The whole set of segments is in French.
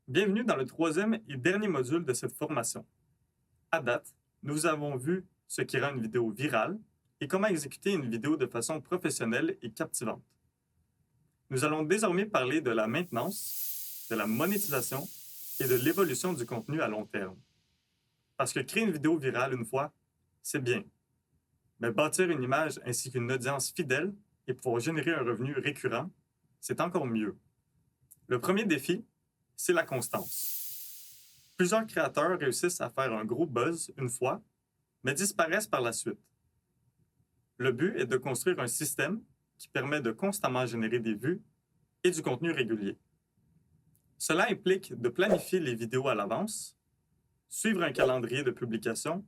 Bienvenue dans le troisième et dernier module de cette formation. À date, nous avons vu ce qui rend une vidéo virale et comment exécuter une vidéo de façon professionnelle et captivante. Nous allons désormais parler de la maintenance, de la monétisation et de l'évolution du contenu à long terme. Parce que créer une vidéo virale une fois, c'est bien. Mais bâtir une image ainsi qu'une audience fidèle et pouvoir générer un revenu récurrent, c'est encore mieux. Le premier défi, c'est la constance. Plusieurs créateurs réussissent à faire un gros buzz une fois, mais disparaissent par la suite. Le but est de construire un système qui permet de constamment générer des vues et du contenu régulier. Cela implique de planifier les vidéos à l'avance, suivre un calendrier de publication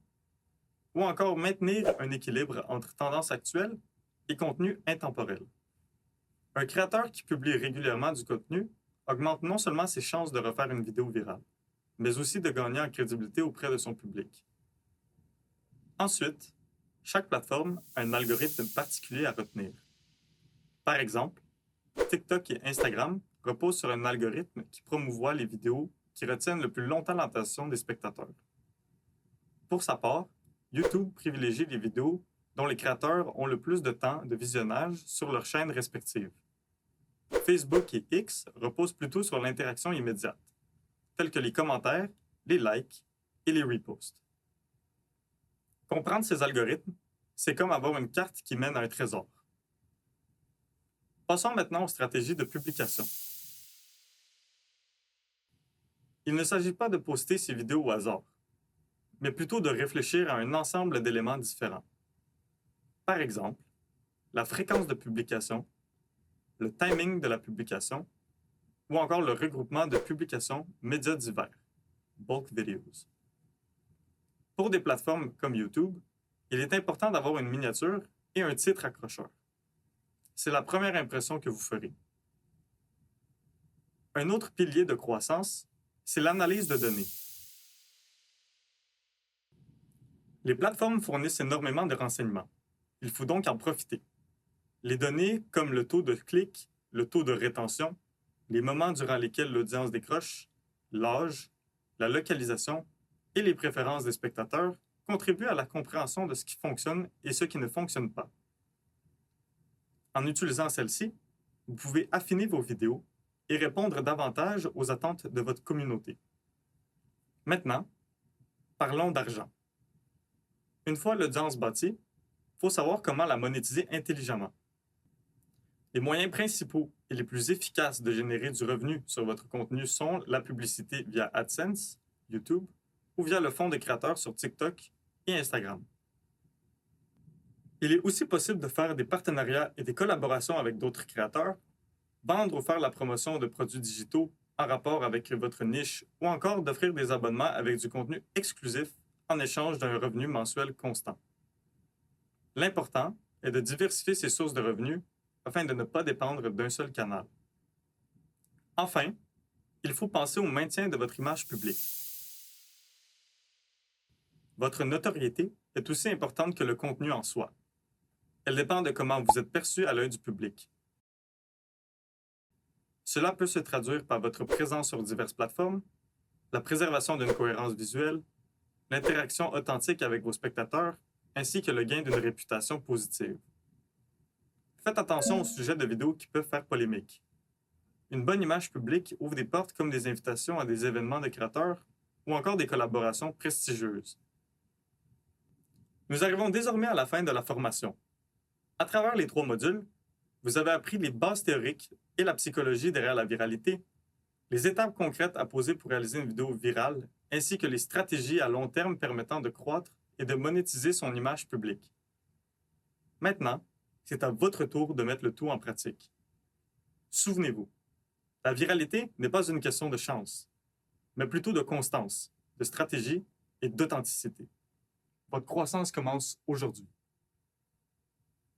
ou encore maintenir un équilibre entre tendances actuelles et contenu intemporel. Un créateur qui publie régulièrement du contenu augmente non seulement ses chances de refaire une vidéo virale, mais aussi de gagner en crédibilité auprès de son public. Ensuite, chaque plateforme a un algorithme particulier à retenir. Par exemple, TikTok et Instagram reposent sur un algorithme qui promouvoit les vidéos qui retiennent le plus longtemps l'attention des spectateurs. Pour sa part, YouTube privilégie les vidéos dont les créateurs ont le plus de temps de visionnage sur leurs chaînes respectives. Facebook et X reposent plutôt sur l'interaction immédiate, telles que les commentaires, les likes et les reposts. Comprendre ces algorithmes, c'est comme avoir une carte qui mène à un trésor. Passons maintenant aux stratégies de publication. Il ne s'agit pas de poster ces vidéos au hasard, mais plutôt de réfléchir à un ensemble d'éléments différents. Par exemple, la fréquence de publication, le timing de la publication, ou encore le regroupement de publications médias divers, bulk videos. Pour des plateformes comme YouTube, il est important d'avoir une miniature et un titre accrocheur. C'est la première impression que vous ferez. Un autre pilier de croissance, c'est l'analyse de données. Les plateformes fournissent énormément de renseignements. Il faut donc en profiter. Les données comme le taux de clic, le taux de rétention, les moments durant lesquels l'audience décroche, l'âge, la localisation et les préférences des spectateurs contribuent à la compréhension de ce qui fonctionne et ce qui ne fonctionne pas. En utilisant celle-ci, vous pouvez affiner vos vidéos et répondre davantage aux attentes de votre communauté. Maintenant, parlons d'argent. Une fois l'audience bâtie, il faut savoir comment la monétiser intelligemment. Les moyens principaux et les plus efficaces de générer du revenu sur votre contenu sont la publicité via AdSense, YouTube, ou via le fonds de créateurs sur TikTok et Instagram. Il est aussi possible de faire des partenariats et des collaborations avec d'autres créateurs, vendre ou faire la promotion de produits digitaux en rapport avec votre niche ou encore d'offrir des abonnements avec du contenu exclusif en échange d'un revenu mensuel constant. L'important est de diversifier ses sources de revenus afin de ne pas dépendre d'un seul canal. Enfin, il faut penser au maintien de votre image publique. Votre notoriété est aussi importante que le contenu en soi. Elle dépend de comment vous êtes perçu à l'œil du public. Cela peut se traduire par votre présence sur diverses plateformes, la préservation d'une cohérence visuelle, l'interaction authentique avec vos spectateurs, ainsi que le gain d'une réputation positive. Faites attention au sujet de vidéos qui peuvent faire polémique. Une bonne image publique ouvre des portes comme des invitations à des événements de créateurs ou encore des collaborations prestigieuses. Nous arrivons désormais à la fin de la formation. À travers les 3 modules, vous avez appris les bases théoriques et la psychologie derrière la viralité, les étapes concrètes à poser pour réaliser une vidéo virale, ainsi que les stratégies à long terme permettant de croître et de monétiser son image publique. Maintenant, c'est à votre tour de mettre le tout en pratique. Souvenez-vous, la viralité n'est pas une question de chance, mais plutôt de constance, de stratégie et d'authenticité. Votre croissance commence aujourd'hui.